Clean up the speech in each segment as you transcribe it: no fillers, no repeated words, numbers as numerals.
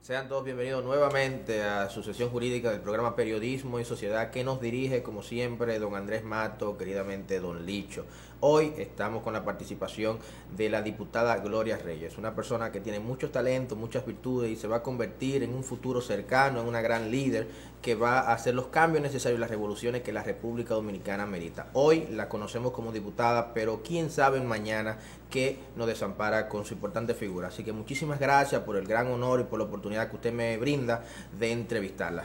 Sean todos bienvenidos nuevamente a su sesión jurídica del programa Periodismo y Sociedad que nos dirige, como siempre, don Andrés Mato, queridamente don Licho. Hoy estamos con la participación de la diputada Gloria Reyes, una persona que tiene muchos talentos, muchas virtudes y se va a convertir en un futuro cercano, en una gran líder que va a hacer los cambios necesarios y las revoluciones que la República Dominicana merita. Hoy la conocemos como diputada, pero quién sabe mañana que nos desampara con su importante figura. Así que muchísimas gracias por el gran honor y por la oportunidad que usted me brinda de entrevistarla.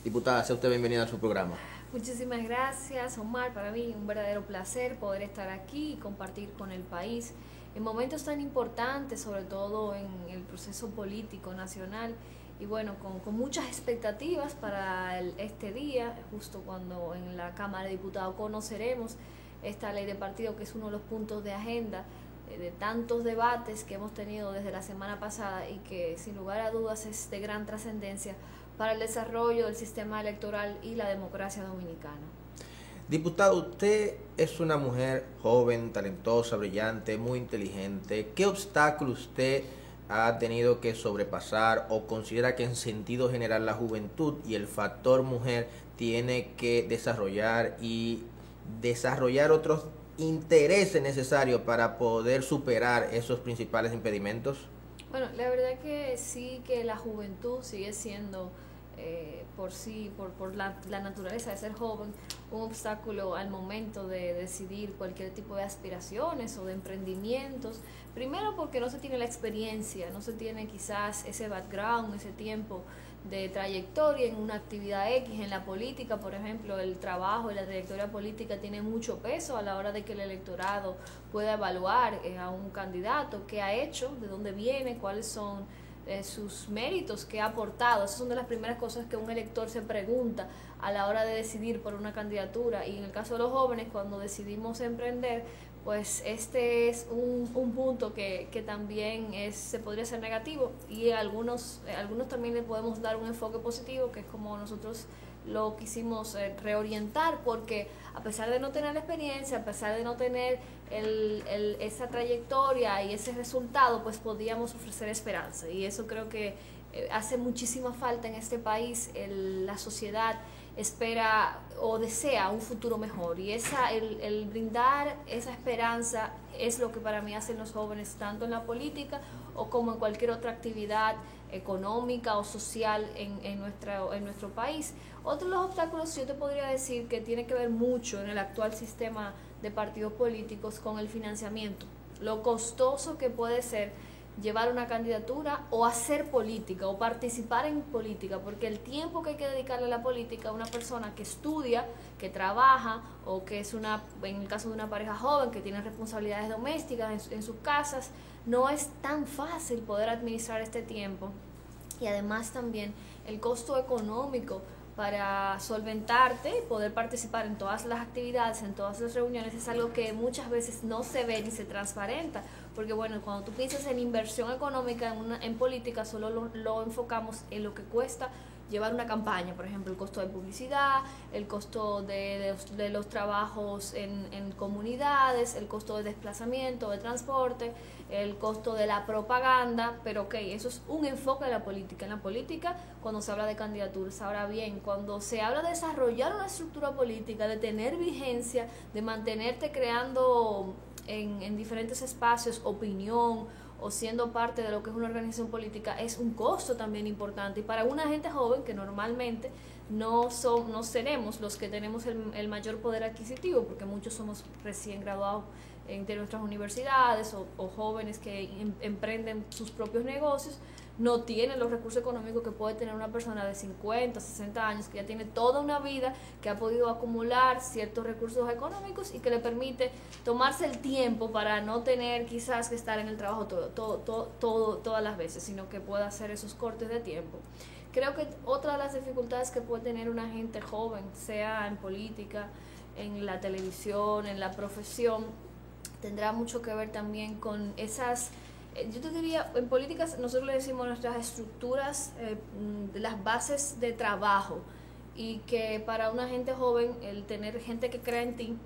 Diputada, sea usted bienvenida a su programa. Muchísimas gracias, Omar. Para mí un verdadero placer poder estar aquí y compartir con el país en momentos tan importantes, sobre todo en el proceso político nacional. Y bueno, con muchas expectativas para este día, justo cuando en la Cámara de Diputados conoceremos esta ley de partido, que es uno de los puntos de agenda de tantos debates que hemos tenido desde la semana pasada y que sin lugar a dudas es de gran trascendencia para el desarrollo del sistema electoral y la democracia dominicana. Diputada, usted es una mujer joven, talentosa, brillante, muy inteligente. ¿Qué obstáculo usted ha tenido que sobrepasar o considera que en sentido general la juventud y el factor mujer tiene que desarrollar otros intereses necesarios para poder superar esos principales impedimentos? Bueno, la verdad que sí, que la juventud sigue siendo por la naturaleza de ser joven, un obstáculo al momento de decidir cualquier tipo de aspiraciones o de emprendimientos. Primero porque no se tiene la experiencia, no se tiene quizás ese background, ese tiempo de trayectoria en una actividad X. En la política, por ejemplo, el trabajo y la trayectoria política tiene mucho peso a la hora de que el electorado pueda evaluar a un candidato, qué ha hecho, de dónde viene, cuáles son sus méritos, que ha aportado. Esas son de las primeras cosas que un elector se pregunta a la hora de decidir por una candidatura. Y en el caso de los jóvenes, cuando decidimos emprender, pues este es un punto que también se podría ser negativo, y algunos también le podemos dar un enfoque positivo, que es como nosotros lo quisimos reorientar, porque a pesar de no tener la experiencia, a pesar de no tener esa trayectoria y ese resultado, pues podíamos ofrecer esperanza, y eso creo que hace muchísima falta en este país. La sociedad espera o desea un futuro mejor, y el brindar esa esperanza es lo que para mí hacen los jóvenes, tanto en la política o como en cualquier otra actividad económica o social en nuestro país. Otro de los obstáculos, yo te podría decir, que tiene que ver mucho en el actual sistema de partidos políticos con el financiamiento, lo costoso que puede ser llevar una candidatura o hacer política o participar en política, porque el tiempo que hay que dedicarle a la política a una persona que estudia, que trabaja, o que es en el caso de una pareja joven que tiene responsabilidades domésticas en sus casas, no es tan fácil poder administrar este tiempo. Y además también el costo económico para solventarte y poder participar en todas las actividades, en todas las reuniones, es algo que muchas veces no se ve ni se transparenta, porque bueno, cuando tú piensas en inversión económica en política, solo lo enfocamos en lo que cuesta llevar una campaña, por ejemplo, el costo de publicidad, el costo de los trabajos en comunidades, el costo de desplazamiento, de transporte, el costo de la propaganda. Pero ok, eso es un enfoque de la política. En la política, cuando se habla de candidaturas. Ahora bien, cuando se habla de desarrollar una estructura política, de tener vigencia, de mantenerte creando en diferentes espacios opinión, o siendo parte de lo que es una organización política, es un costo también importante. Y para una gente joven, que normalmente no seremos los que tenemos el mayor poder adquisitivo, porque muchos somos recién graduados de nuestras universidades, o jóvenes que emprenden sus propios negocios, no tienen los recursos económicos que puede tener una persona de 50, 60 años, que ya tiene toda una vida, que ha podido acumular ciertos recursos económicos y que le permite tomarse el tiempo para no tener quizás que estar en el trabajo todas las veces, sino que pueda hacer esos cortes de tiempo. Creo que otra de las dificultades que puede tener una gente joven, sea en política, en la televisión, en la profesión, tendrá mucho que ver también con esas... Yo te diría, en políticas nosotros le decimos nuestras estructuras, las bases de trabajo, y que para una gente joven el tener gente que crea en ti,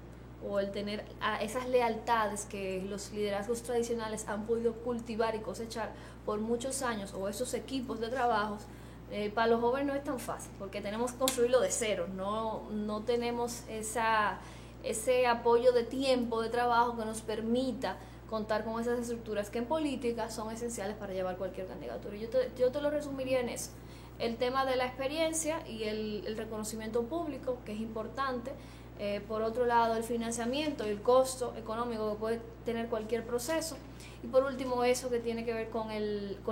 o el tener esas lealtades que los liderazgos tradicionales han podido cultivar y cosechar por muchos años, o esos equipos de trabajos, para los jóvenes no es tan fácil, porque tenemos que construirlo de cero, no tenemos ese apoyo de tiempo, de trabajo que nos permita contar con esas estructuras que en política son esenciales para llevar cualquier candidatura. Yo te lo resumiría en eso: el tema de la experiencia y el reconocimiento público, que es importante. Por otro lado, el financiamiento y el costo económico que puede tener cualquier proceso. Y por último, eso que tiene que ver con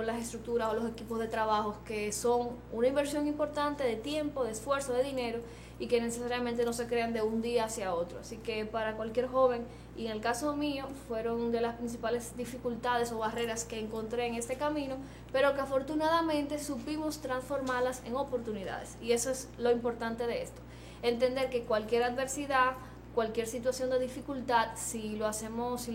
las estructuras o los equipos de trabajo, que son una inversión importante de tiempo, de esfuerzo, de dinero, y que necesariamente no se crean de un día hacia otro. Así que para cualquier joven, y en el caso mío, fueron de las principales dificultades o barreras que encontré en este camino, pero que afortunadamente supimos transformarlas en oportunidades. Y eso es lo importante de esto: entender que cualquier adversidad, cualquier situación de dificultad, si lo hacemos,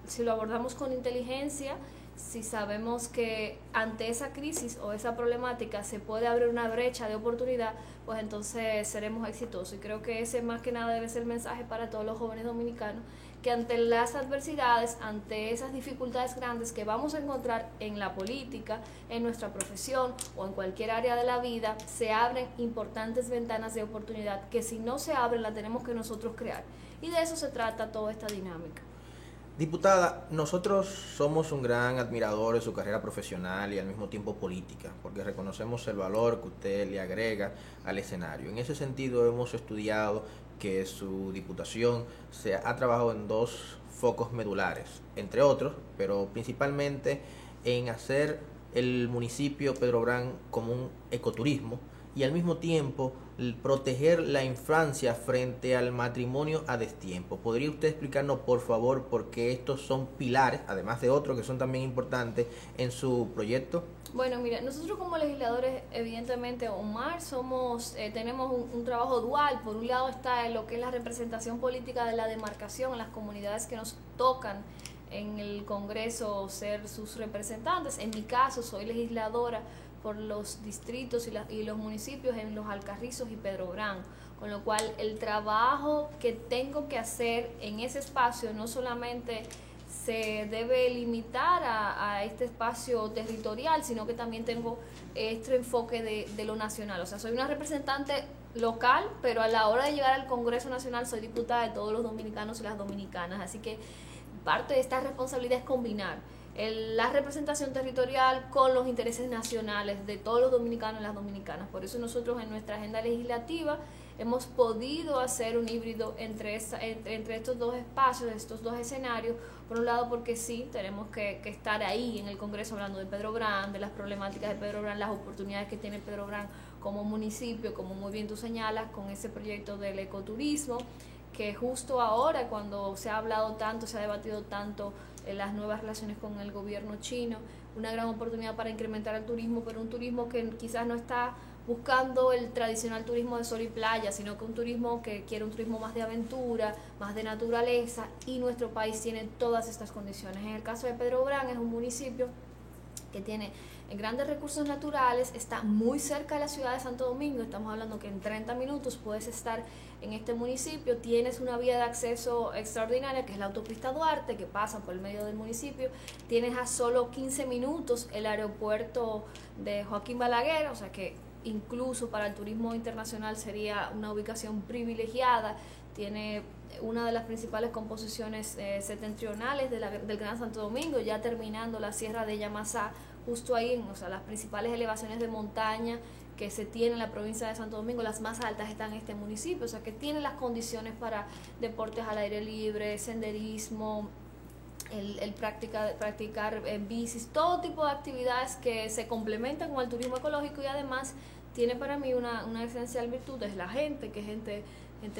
si lo abordamos con inteligencia, si sabemos que ante esa crisis o esa problemática se puede abrir una brecha de oportunidad, pues entonces seremos exitosos. Y creo que ese más que nada debe ser el mensaje para todos los jóvenes dominicanos, que ante las adversidades, ante esas dificultades grandes que vamos a encontrar en la política, en nuestra profesión o en cualquier área de la vida, se abren importantes ventanas de oportunidad que, si no se abren, la tenemos que nosotros crear. Y de eso se trata toda esta dinámica. Diputada, nosotros somos un gran admirador de su carrera profesional y al mismo tiempo política, porque reconocemos el valor que usted le agrega al escenario. En ese sentido, hemos estudiado que su diputación se ha trabajado en dos focos medulares, entre otros, pero principalmente en hacer el municipio Pedro Brán como un ecoturismo y al mismo tiempo proteger la infancia frente al matrimonio a destiempo. ¿Podría usted explicarnos, por favor, por qué estos son pilares, además de otros que son también importantes, en su proyecto? Bueno, mira, nosotros como legisladores, evidentemente, Omar, tenemos un trabajo dual. Por un lado está lo que es la representación política de la demarcación en las comunidades que nos tocan en el Congreso ser sus representantes. En mi caso, soy legisladora por los distritos y los municipios en Los Alcarrizos y Pedro Brán, con lo cual el trabajo que tengo que hacer en ese espacio no solamente se debe limitar a este espacio territorial, sino que también tengo este enfoque de lo nacional. O sea, soy una representante local, pero a la hora de llegar al Congreso Nacional soy diputada de todos los dominicanos y las dominicanas. Así que parte de esta responsabilidad es combinar la representación territorial con los intereses nacionales de todos los dominicanos y las dominicanas. Por eso nosotros en nuestra agenda legislativa hemos podido hacer un híbrido entre estos dos espacios, estos dos escenarios. Por un lado, porque sí, tenemos que estar ahí en el Congreso hablando de Pedro Brán, de las problemáticas de Pedro Brán, las oportunidades que tiene Pedro Brán como municipio, como muy bien tú señalas, con ese proyecto del ecoturismo, que justo ahora, cuando se ha hablado tanto, se ha debatido tanto las nuevas relaciones con el gobierno chino, una gran oportunidad para incrementar el turismo, pero un turismo que quizás no está buscando el tradicional turismo de sol y playa, sino que un turismo que quiere un turismo más de aventura, más de naturaleza, y nuestro país tiene todas estas condiciones. En el caso de Pedro Brán, es un municipio que tiene grandes recursos naturales, está muy cerca de la ciudad de Santo Domingo. Estamos hablando que en 30 minutos puedes estar en este municipio, tienes una vía de acceso extraordinaria que es la autopista Duarte, que pasa por el medio del municipio, tienes a solo 15 minutos el aeropuerto de Joaquín Balaguer, o sea que incluso para el turismo internacional sería una ubicación privilegiada. Tiene una de las principales composiciones septentrionales del Gran Santo Domingo, ya terminando la Sierra de Yamasá, justo ahí, o sea, las principales elevaciones de montaña que se tiene en la provincia de Santo Domingo, las más altas están en este municipio, o sea que tiene las condiciones para deportes al aire libre, senderismo, el practicar bicis, todo tipo de actividades que se complementan con el turismo ecológico. Y además tiene para mí una esencial virtud, es la gente, que es gente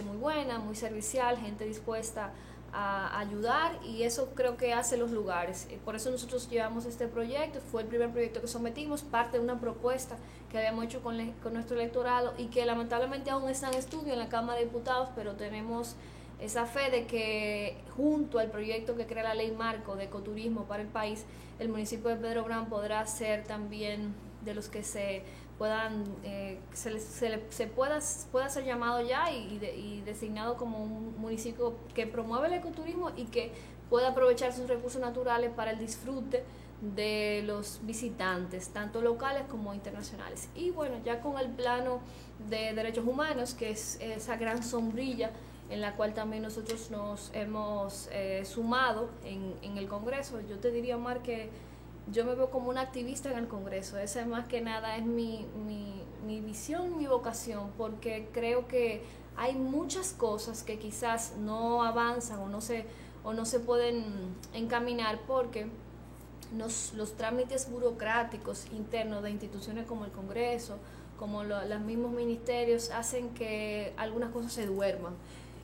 muy buena, muy servicial, gente dispuesta a ayudar, y eso creo que hace los lugares. Por eso nosotros llevamos este proyecto, fue el primer proyecto que sometimos, parte de una propuesta que habíamos hecho con nuestro electorado y que lamentablemente aún está en estudio en la Cámara de Diputados, pero tenemos esa fe de que junto al proyecto que crea la ley marco de ecoturismo para el país, el municipio de Pedro Brán podrá ser también de los que se puedan pueda ser llamado ya y designado como un municipio que promueve el ecoturismo y que pueda aprovechar sus recursos naturales para el disfrute de los visitantes, tanto locales como internacionales. Y bueno, ya con el plano de derechos humanos, que es esa gran sombrilla en la cual también nosotros nos hemos sumado en el Congreso, yo te diría, Omar, que yo me veo como una activista en el Congreso. Esa más que nada es mi visión, mi vocación, porque creo que hay muchas cosas que quizás no avanzan o no se pueden encaminar porque los trámites burocráticos internos de instituciones como el Congreso, como los mismos ministerios, hacen que algunas cosas se duerman.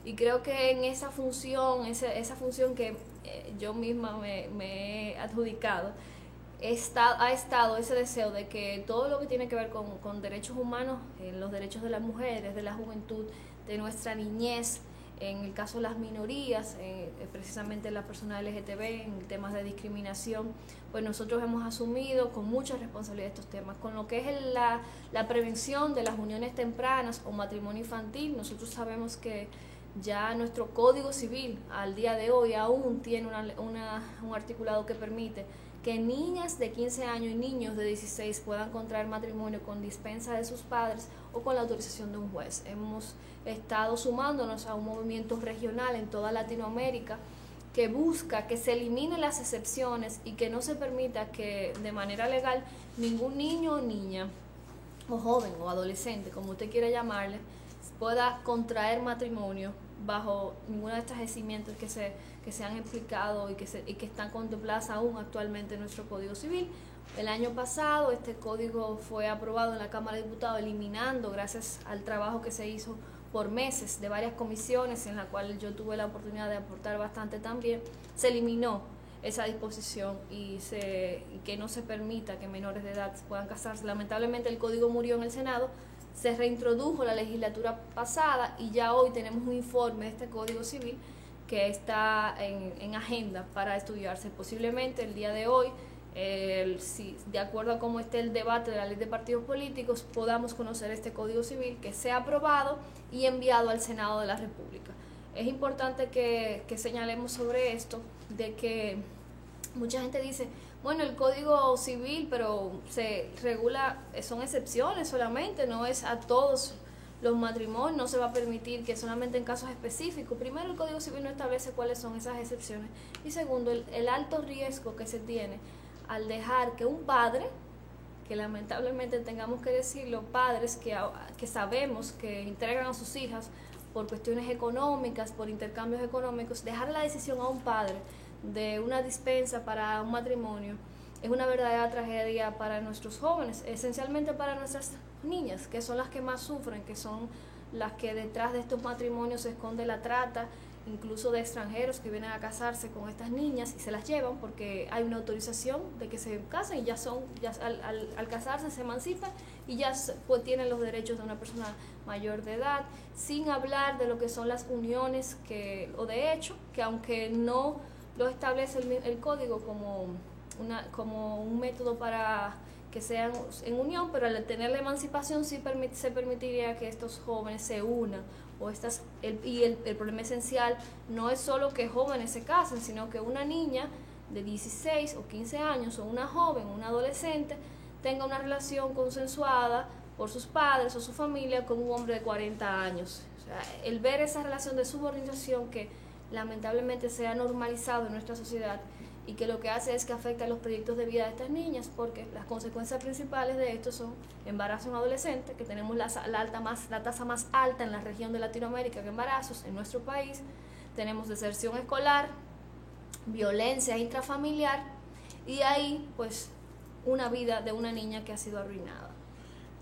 Y creo que en esa función que yo misma me he adjudicado, ha estado ese deseo de que todo lo que tiene que ver con derechos humanos, los derechos de las mujeres, de la juventud, de nuestra niñez, en el caso de las minorías, precisamente las personas LGTB, en temas de discriminación, pues nosotros hemos asumido con mucha responsabilidad estos temas. Con lo que es la prevención de las uniones tempranas o matrimonio infantil, nosotros sabemos que ya nuestro Código Civil al día de hoy aún tiene un articulado que permite que niñas de 15 años y niños de 16 puedan contraer matrimonio con dispensa de sus padres o con la autorización de un juez. Hemos estado sumándonos a un movimiento regional en toda Latinoamérica que busca que se eliminen las excepciones y que no se permita que de manera legal ningún niño o niña o joven o adolescente, como usted quiera llamarle, pueda contraer matrimonio bajo ninguna de estas eximientos que se han explicado y que están contempladas aún actualmente en nuestro Código Civil. El año pasado este código fue aprobado en la Cámara de Diputados, eliminando, gracias al trabajo que se hizo por meses de varias comisiones, en la cual yo tuve la oportunidad de aportar bastante también, se eliminó esa disposición y que no se permita que menores de edad puedan casarse. Lamentablemente el código murió en el Senado, se reintrodujo la legislatura pasada y ya hoy tenemos un informe de este Código Civil que está en agenda para estudiarse. Posiblemente el día de hoy, si de acuerdo a cómo esté el debate de la ley de partidos políticos, podamos conocer este Código Civil que sea aprobado y enviado al Senado de la República. Es importante que señalemos sobre esto, de que mucha gente dice, bueno, el Código Civil, pero se regula, son excepciones solamente, no es a todos los matrimonios, no se va a permitir que solamente en casos específicos. Primero, el Código Civil no establece cuáles son esas excepciones. Y segundo, el alto riesgo que se tiene al dejar que un padre, que lamentablemente tengamos que decirlo, padres que sabemos que entregan a sus hijas por cuestiones económicas, por intercambios económicos, dejar la decisión a un padre de una dispensa para un matrimonio es una verdadera tragedia para nuestros jóvenes, esencialmente para nuestras niñas, que son las que más sufren, que son las que detrás de estos matrimonios se esconde la trata, incluso de extranjeros que vienen a casarse con estas niñas y se las llevan porque hay una autorización de que se casen y ya al casarse se emancipan y ya pues tienen los derechos de una persona mayor de edad, sin hablar de lo que son las uniones o de hecho, que aunque no lo establece el código como un método para que sean en unión, pero al tener la emancipación sí se permitiría que estos jóvenes se unan. El problema esencial no es solo que jóvenes se casen, sino que una niña de 16 o 15 años o una joven, una adolescente, tenga una relación consensuada por sus padres o su familia con un hombre de 40 años. O sea, el ver esa relación de subordinación que lamentablemente se ha normalizado en nuestra sociedad y que lo que hace es que afecta a los proyectos de vida de estas niñas, porque las consecuencias principales de esto son embarazo en adolescentes, que tenemos la tasa más alta en la región de Latinoamérica que embarazos en nuestro país, tenemos deserción escolar, violencia intrafamiliar y ahí pues una vida de una niña que ha sido arruinada.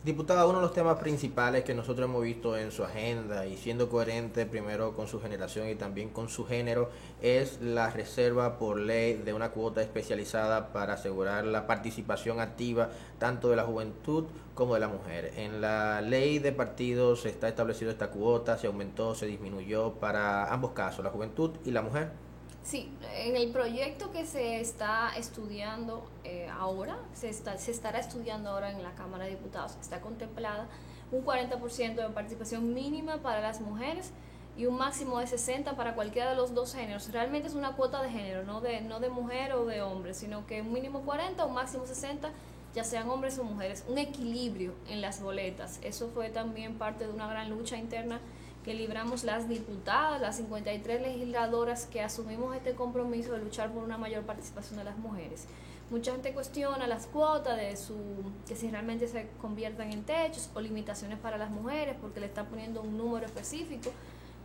Diputada, uno de los temas principales que nosotros hemos visto en su agenda y siendo coherente primero con su generación y también con su género es la reserva por ley de una cuota especializada para asegurar la participación activa tanto de la juventud como de la mujer. En la ley de partidos está establecido esta cuota, se aumentó, se disminuyó para ambos casos, la juventud y la mujer. Sí, en el proyecto que se está estudiando ahora, se estará estudiando ahora en la Cámara de Diputados, está contemplada un 40% de participación mínima para las mujeres y un máximo de 60% para cualquiera de los dos géneros. Realmente es una cuota de género, no de mujer o de hombre, sino que un mínimo 40, un máximo 60, ya sean hombres o mujeres. Un equilibrio en las boletas. Eso fue también parte de una gran lucha interna que libramos las diputadas, las 53 legisladoras que asumimos este compromiso de luchar por una mayor participación de las mujeres. Mucha gente cuestiona las cuotas que si realmente se conviertan en techos o limitaciones para las mujeres porque le están poniendo un número específico,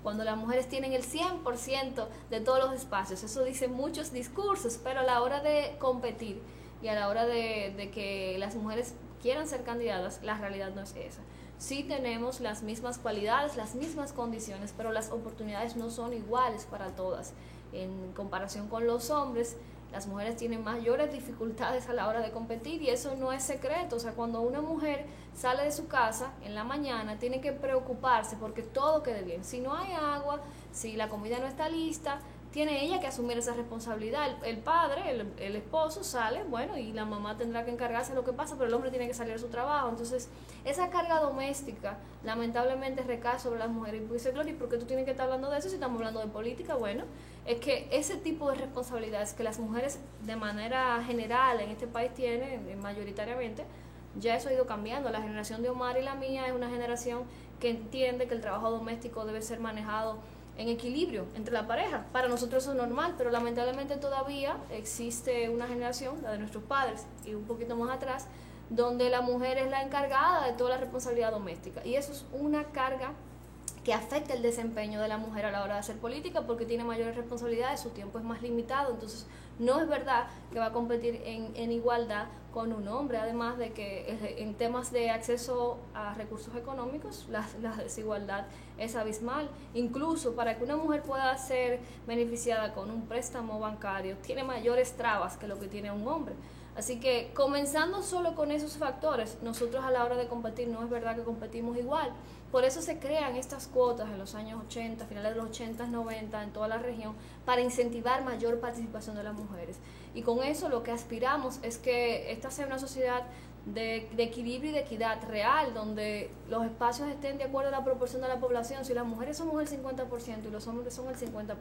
cuando las mujeres tienen el 100% de todos los espacios. Eso dice muchos discursos, pero a la hora de competir y a la hora de que las mujeres quieran ser candidatas, la realidad no es esa. Sí tenemos las mismas cualidades, las mismas condiciones, pero las oportunidades no son iguales para todas. En comparación con los hombres, las mujeres tienen mayores dificultades a la hora de competir y eso no es secreto. O sea, cuando una mujer sale de su casa en la mañana, tiene que preocuparse porque todo quede bien. Si no hay agua, si la comida no está lista, tiene ella que asumir esa responsabilidad. El padre, el esposo sale, bueno, y la mamá tendrá que encargarse de lo que pasa, pero el hombre tiene que salir de su trabajo. Entonces, esa carga doméstica lamentablemente recae sobre las mujeres. Y dice, Gloria, ¿por qué tú tienes que estar hablando de eso si estamos hablando de política? Bueno, es que ese tipo de responsabilidades que las mujeres de manera general en este país tienen, mayoritariamente, ya eso ha ido cambiando. La generación de Omar y la mía es una generación que entiende que el trabajo doméstico debe ser manejado en equilibrio entre la pareja. Para nosotros eso es normal, pero lamentablemente todavía existe una generación, la de nuestros padres y un poquito más atrás, donde la mujer es la encargada de toda la responsabilidad doméstica. Y eso es una carga que afecta el desempeño de la mujer a la hora de hacer política porque tiene mayores responsabilidades, su tiempo es más limitado, entonces no es verdad que va a competir en igualdad con un hombre, además de que en temas de acceso a recursos económicos la desigualdad es abismal. Incluso para que una mujer pueda ser beneficiada con un préstamo bancario tiene mayores trabas que lo que tiene un hombre. Así que comenzando solo con esos factores, nosotros a la hora de competir no es verdad que competimos igual. Por eso se crean estas cuotas en los años 80, finales de los 80, 90, en toda la región, para incentivar mayor participación de las mujeres. Y con eso lo que aspiramos es que esta sea una sociedad de equilibrio y de equidad real, donde los espacios estén de acuerdo a la proporción de la población. Si las mujeres somos el 50% y los hombres son el 50%,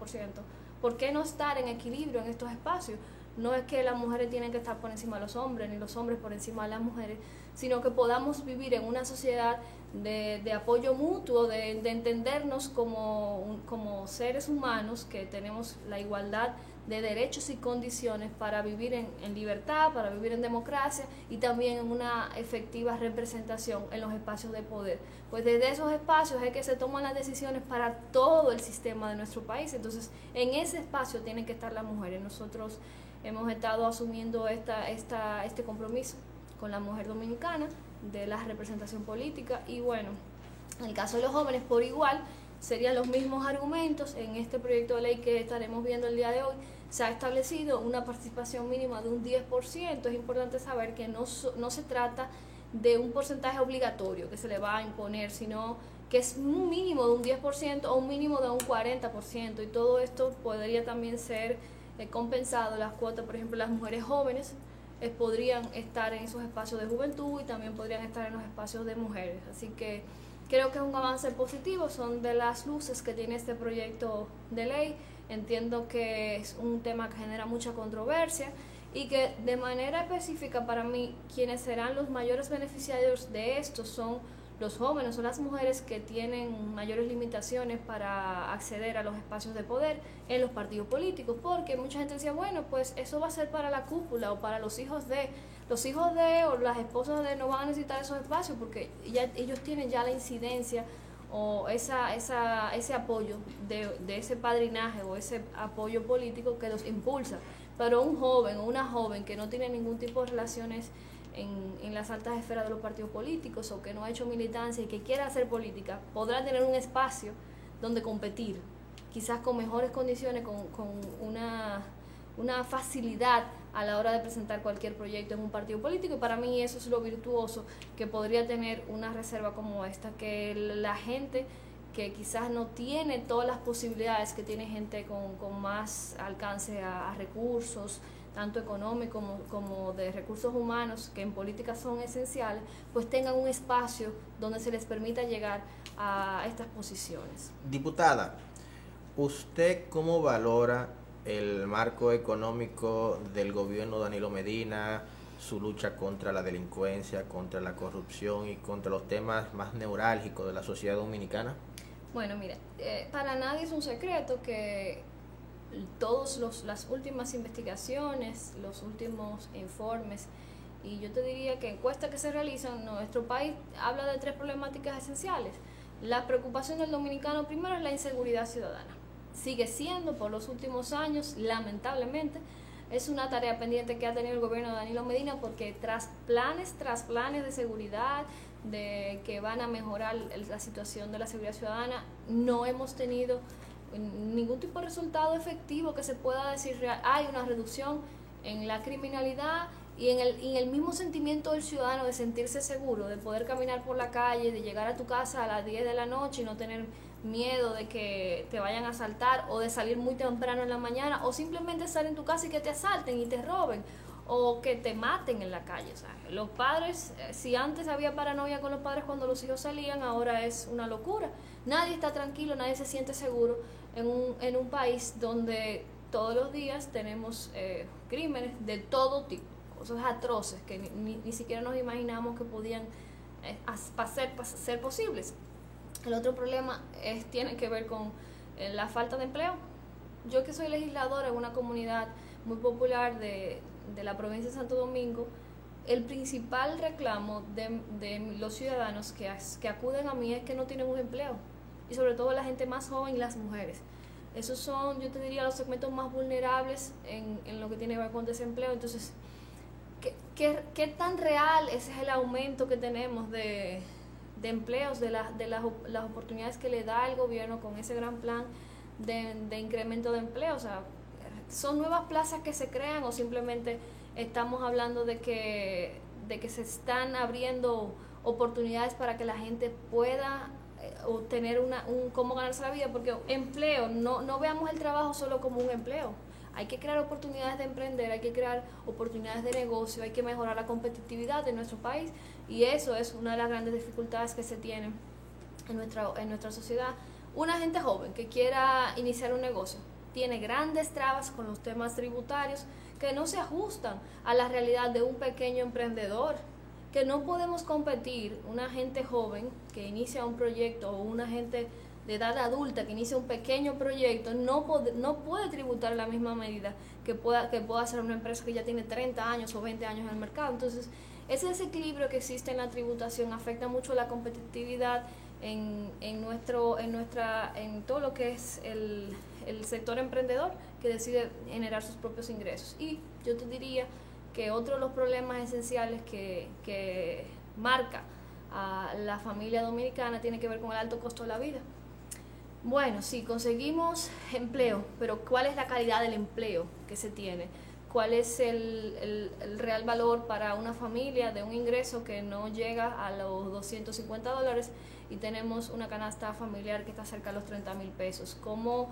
¿por qué no estar en equilibrio en estos espacios? No es que las mujeres tienen que estar por encima de los hombres, ni los hombres por encima de las mujeres, sino que podamos vivir en una sociedad de apoyo mutuo, de entendernos como seres humanos que tenemos la igualdad de derechos y condiciones para vivir en libertad, para vivir en democracia y también en una efectiva representación en los espacios de poder. Pues desde esos espacios es que se toman las decisiones para todo el sistema de nuestro país. Entonces, en ese espacio tienen que estar las mujeres. Nosotros hemos estado asumiendo este compromiso con la mujer dominicana de la representación política y bueno, en el caso de los jóvenes por igual serían los mismos argumentos. En este proyecto de ley que estaremos viendo el día de hoy se ha establecido una participación mínima de un 10%. Es importante saber que no se trata de un porcentaje obligatorio que se le va a imponer, sino que es un mínimo de un 10% o un mínimo de un 40%, y todo esto podría también ser compensado. Las cuotas, por ejemplo, las mujeres jóvenes podrían estar en esos espacios de juventud y también podrían estar en los espacios de mujeres. Así que creo que es un avance positivo, son de las luces que tiene este proyecto de ley. Entiendo que es un tema que genera mucha controversia y que de manera específica para mí quienes serán los mayores beneficiarios de esto son los jóvenes, son las mujeres que tienen mayores limitaciones para acceder a los espacios de poder en los partidos políticos, porque mucha gente decía, bueno, pues eso va a ser para la cúpula o para los hijos de o las esposas de no van a necesitar esos espacios porque ya ellos tienen ya la incidencia o ese apoyo de ese padrinaje o ese apoyo político que los impulsa. Pero un joven o una joven que no tiene ningún tipo de relaciones en las altas esferas de los partidos políticos o que no ha hecho militancia y que quiera hacer política, podrá tener un espacio donde competir, quizás con mejores condiciones, con una facilidad a la hora de presentar cualquier proyecto en un partido político. Y para mí eso es lo virtuoso que podría tener una reserva como esta, que la gente que quizás no tiene todas las posibilidades que tiene gente con más alcance a recursos, tanto económicos como de recursos humanos, que en política son esenciales, pues tengan un espacio donde se les permita llegar a estas posiciones. Diputada, ¿usted cómo valora el marco económico del gobierno de Danilo Medina, su lucha contra la delincuencia, contra la corrupción y contra los temas más neurálgicos de la sociedad dominicana? Bueno, mira, para nadie es un secreto que todas las últimas investigaciones, los últimos informes, y yo te diría que encuestas que se realizan en nuestro país habla de 3 problemáticas esenciales. La preocupación del dominicano primero es la inseguridad ciudadana. Sigue siendo por los últimos años, lamentablemente, es una tarea pendiente que ha tenido el gobierno de Danilo Medina, porque tras planes de seguridad, de que van a mejorar la situación de la seguridad ciudadana, no hemos tenido ningún tipo de resultado efectivo que se pueda decir real. Hay una reducción en la criminalidad y en el mismo sentimiento del ciudadano de sentirse seguro, de poder caminar por la calle, de llegar a tu casa a las 10 de la noche y no tener miedo de que te vayan a asaltar, o de salir muy temprano en la mañana, o simplemente estar en tu casa y que te asalten y te roben, o que te maten en la calle. O sea, los padres, si antes había paranoia con los padres cuando los hijos salían, ahora es una locura. Nadie está tranquilo, nadie se siente seguro en un país donde todos los días tenemos crímenes de todo tipo, cosas atroces que ni siquiera nos imaginamos que podían ser posibles. El otro problema tiene que ver con la falta de empleo. Yo, que soy legisladora en una comunidad muy popular de la provincia de Santo Domingo, el principal reclamo de los ciudadanos que acuden a mí es que no tienen un empleo, y sobre todo la gente más joven y las mujeres. Esos son, yo te diría, los segmentos más vulnerables en lo que tiene que ver con desempleo. Entonces, ¿qué tan real ese es el aumento que tenemos de empleos, de las oportunidades que le da el gobierno con ese gran plan de incremento de empleo? O sea, ¿son nuevas plazas que se crean, o simplemente estamos hablando de que se están abriendo oportunidades para que la gente pueda obtener cómo ganarse la vida? Porque empleo, no veamos el trabajo solo como un empleo. Hay que crear oportunidades de emprender, hay que crear oportunidades de negocio, hay que mejorar la competitividad de nuestro país, y eso es una de las grandes dificultades que se tienen en nuestra sociedad. Una gente joven que quiera iniciar un negocio tiene grandes trabas con los temas tributarios que no se ajustan a la realidad de un pequeño emprendedor, que no podemos competir una gente joven que inicia un proyecto, o una gente de edad adulta que inicia un pequeño proyecto, no puede tributar la misma medida que pueda hacer una empresa que ya tiene 30 años o 20 años en el mercado. Entonces, ese desequilibrio que existe en la tributación afecta mucho la competitividad en todo lo que es el sector emprendedor, que decide generar sus propios ingresos. Y yo te diría que otro de los problemas esenciales que marca a la familia dominicana tiene que ver con el alto costo de la vida. Bueno, sí, conseguimos empleo, pero ¿cuál es la calidad del empleo que se tiene? ¿Cuál es el real valor para una familia de un ingreso que no llega a los $250, y tenemos una canasta familiar que está cerca de los 30,000 pesos? ¿Cómo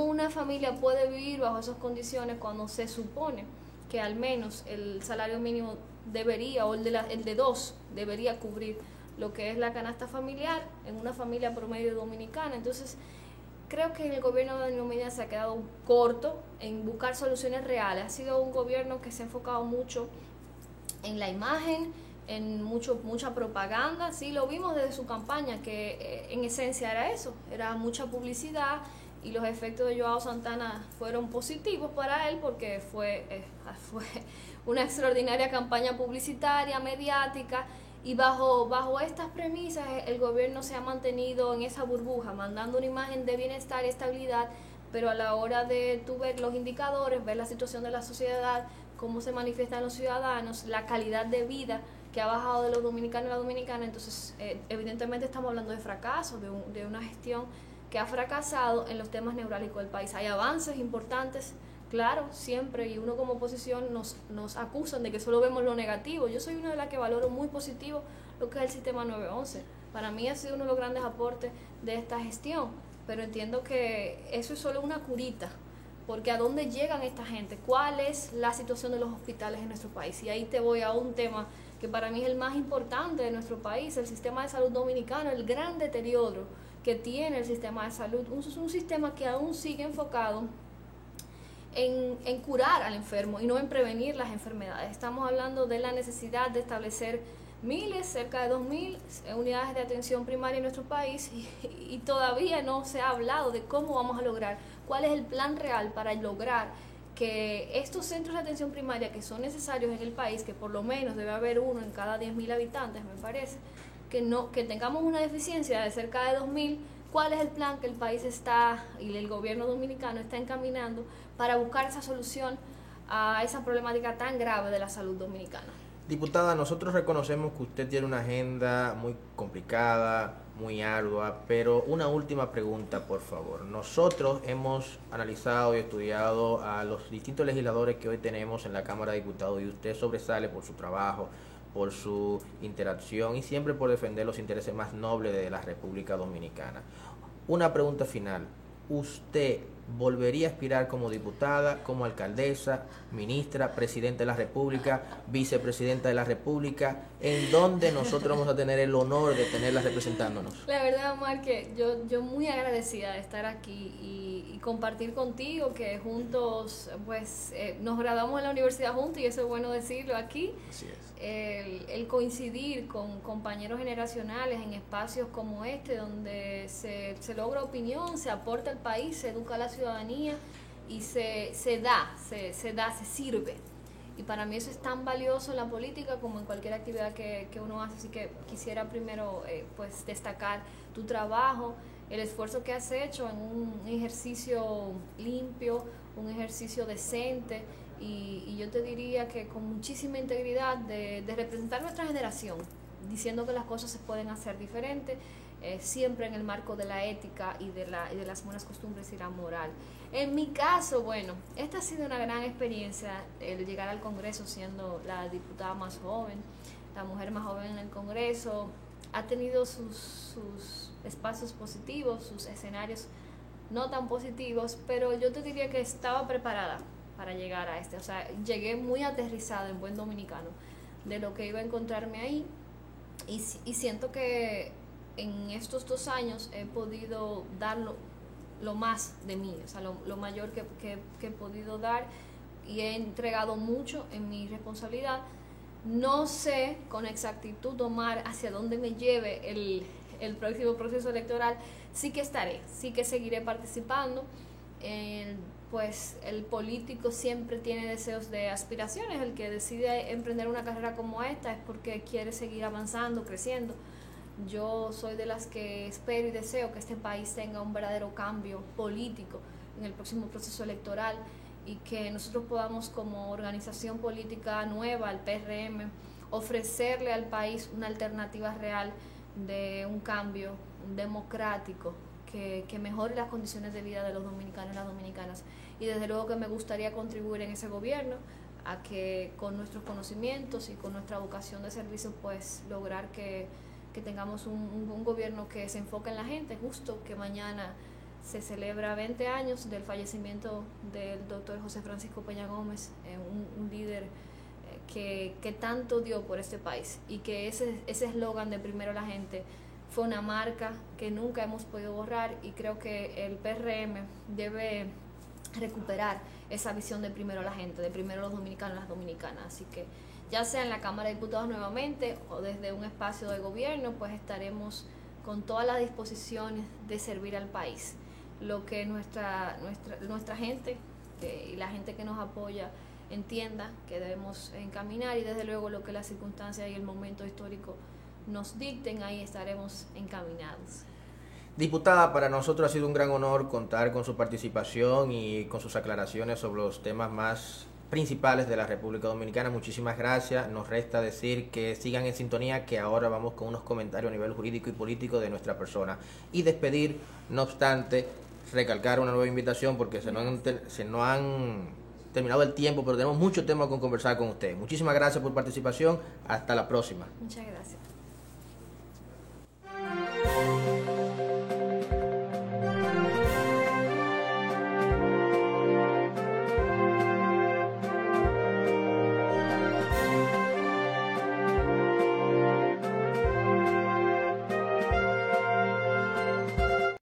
una familia puede vivir bajo esas condiciones cuando se supone que al menos el salario mínimo debería, o el de 2, debería cubrir lo que es la canasta familiar en una familia promedio dominicana? Entonces, creo que el gobierno de Danilo Medina se ha quedado corto en buscar soluciones reales. Ha sido un gobierno que se ha enfocado mucho en la imagen, en mucha propaganda. Sí, lo vimos desde su campaña, que en esencia era eso, era mucha publicidad, y los efectos de Joao Santana fueron positivos para él, porque fue una extraordinaria campaña publicitaria, mediática. Y bajo estas premisas el gobierno se ha mantenido en esa burbuja, mandando una imagen de bienestar y estabilidad, pero a la hora de tú ver los indicadores, ver la situación de la sociedad, cómo se manifiestan los ciudadanos, la calidad de vida que ha bajado de los dominicanos y la dominicana, entonces evidentemente estamos hablando de fracaso, de una gestión que ha fracasado en los temas neurálgicos del país. Hay avances importantes, claro, siempre, y uno como oposición nos acusan de que solo vemos lo negativo. Yo soy una de las que valoro muy positivo lo que es el sistema 911. Para mí ha sido uno de los grandes aportes de esta gestión, pero entiendo que eso es solo una curita, porque ¿a dónde llegan esta gente? ¿Cuál es la situación de los hospitales en nuestro país? Y ahí te voy a un tema que para mí es el más importante de nuestro país, el sistema de salud dominicano, el gran deterioro que tiene el sistema de salud, un sistema que aún sigue enfocado en curar al enfermo y no en prevenir las enfermedades. Estamos hablando de la necesidad de establecer cerca de 2.000 unidades de atención primaria en nuestro país y todavía no se ha hablado de cómo vamos a lograr, cuál es el plan real para lograr que estos centros de atención primaria que son necesarios en el país, que por lo menos debe haber uno en cada 10.000 habitantes, me parece, que tengamos una deficiencia de cerca de 2.000, cuál es el plan que el país está y el gobierno dominicano está encaminando para buscar esa solución a esa problemática tan grave de la salud dominicana. Diputada, nosotros reconocemos que usted tiene una agenda muy complicada, muy ardua, pero una última pregunta, por favor. Nosotros hemos analizado y estudiado a los distintos legisladores que hoy tenemos en la Cámara de Diputados y usted sobresale por su trabajo, por su interacción y siempre por defender los intereses más nobles de la República Dominicana. Una pregunta final. ¿Usted volvería a aspirar como diputada, como alcaldesa, ministra, presidenta de la República, vicepresidenta de la República? ¿En dónde nosotros vamos a tener el honor de tenerla representándonos? La verdad, Omar, que yo muy agradecida de estar aquí y compartir contigo, que juntos pues nos graduamos en la universidad juntos y eso es bueno decirlo aquí. Así es. El coincidir con compañeros generacionales en espacios como este, donde se logra opinión, se aporta al país, se educa a la ciudadanía y se sirve. Y para mí eso es tan valioso en la política como en cualquier actividad que uno hace. Así que quisiera primero pues destacar tu trabajo, el esfuerzo que has hecho en un ejercicio limpio, un ejercicio decente. Y yo te diría que con muchísima integridad de representar nuestra generación, diciendo que las cosas se pueden hacer diferentes, siempre en el marco de la ética y de las buenas costumbres y la moral. En mi caso, bueno, esta ha sido una gran experiencia, el llegar al Congreso siendo la diputada más joven, la mujer más joven en el Congreso. Ha tenido sus espacios positivos, sus escenarios no tan positivos, pero yo te diría que estaba preparada para llegar a este. O sea, llegué muy aterrizada en buen dominicano de lo que iba a encontrarme ahí y siento que en estos 2 años he podido dar lo más de mí, o sea, lo mayor que he podido dar y he entregado mucho en mi responsabilidad. No sé con exactitud, Omar, hacia dónde me lleve el próximo proceso electoral. Sí que estaré, sí que seguiré participando. Pues el político siempre tiene deseos de aspiraciones. El que decide emprender una carrera como esta es porque quiere seguir avanzando, creciendo. Yo soy de las que espero y deseo que este país tenga un verdadero cambio político en el próximo proceso electoral y que nosotros podamos, como organización política nueva, el PRM, ofrecerle al país una alternativa real de un cambio democrático que mejore las condiciones de vida de los dominicanos y las dominicanas. Y desde luego que me gustaría contribuir en ese gobierno a que con nuestros conocimientos y con nuestra vocación de servicio pues lograr que tengamos un gobierno que se enfoque en la gente. Justo que mañana se celebra 20 años del fallecimiento del doctor José Francisco Peña Gómez, un líder que tanto dio por este país, y que ese eslogan de primero la gente fue una marca que nunca hemos podido borrar, y creo que el PRM debe recuperar esa visión de primero la gente, de primero los dominicanos y las dominicanas. Así que ya sea en la Cámara de Diputados nuevamente o desde un espacio de gobierno, pues estaremos con todas las disposiciones de servir al país. Lo que nuestra gente y la gente que nos apoya entienda que debemos encaminar, y desde luego lo que las circunstancias y el momento histórico nos dicten, ahí estaremos encaminados. Diputada, para nosotros ha sido un gran honor contar con su participación y con sus aclaraciones sobre los temas más principales de la República Dominicana. Muchísimas gracias. Nos resta decir que sigan en sintonía, que ahora vamos con unos comentarios a nivel jurídico y político de nuestra persona. Y despedir, no obstante, recalcar una nueva invitación porque se no han terminado el tiempo, pero tenemos mucho tema con conversar con usted. Muchísimas gracias por participación. Hasta la próxima. Muchas gracias.